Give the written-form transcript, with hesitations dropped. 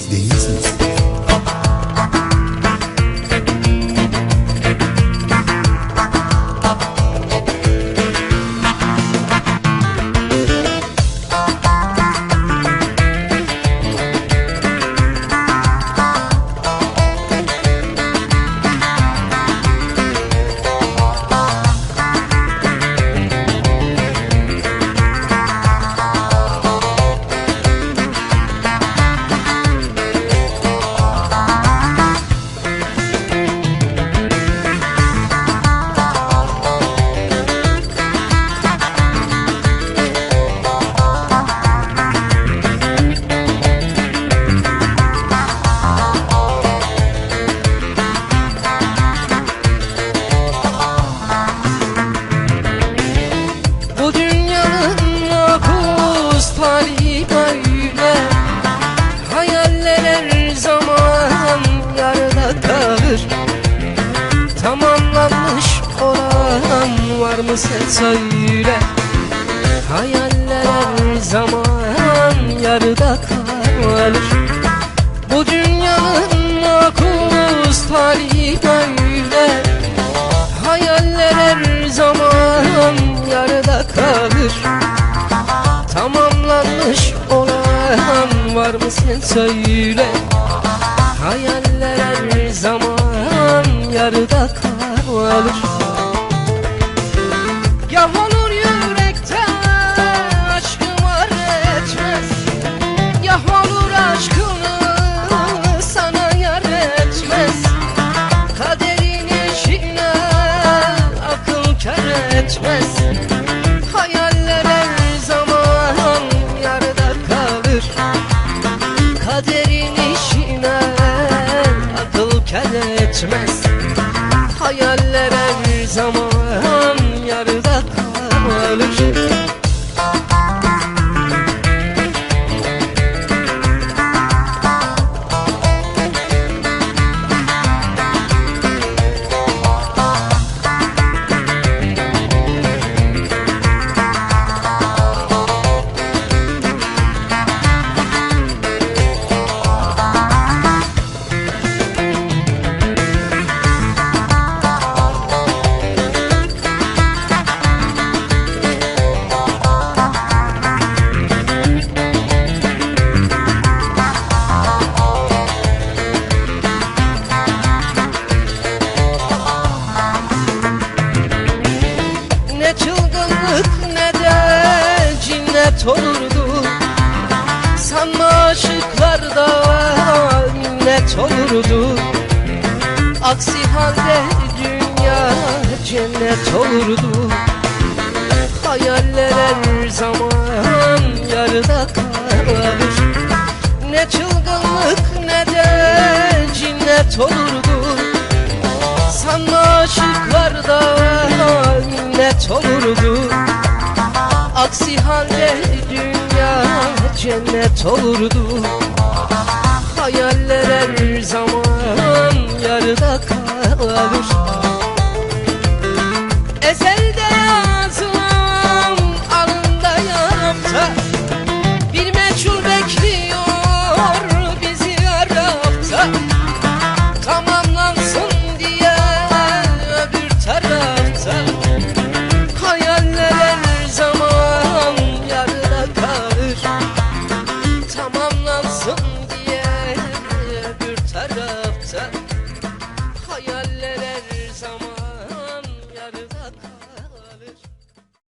siz değilsiniz. Bu dünyanın makus tarihi böyle, hayaller her zaman yarıda kalır. Tamamlanmış olan var mı sen söyle, hayaller her zaman yarıda kalır. Bu dünyanın makus tarihi böyle, hayaller her zaman yarıda kalır. Tamamlanmış olan var mı sen söyle, hayaller her zaman yarıda kalır. Yah olur yürekte aşkım var etmez, yah olur aşkını sana yar etmez. Kaderin işine akıl kar etmez, hayaller her zaman yarıda kalır. Kaderin işine akıl kar etmez, hayaller her zaman yarıda kalır. Ne çılgınlık ne de cinnet olurdu, sanma aşıklarda minnet olurdu. Aksi halde dünya cennet olurdu, hayaller her zaman yarıda kalır. Ne çılgınlık ne de cinnet olurdu, sanma aşıklarda minnet olurdu. Aksi halde dünya cennet olurdu, hayaller her zaman yarıda kalır.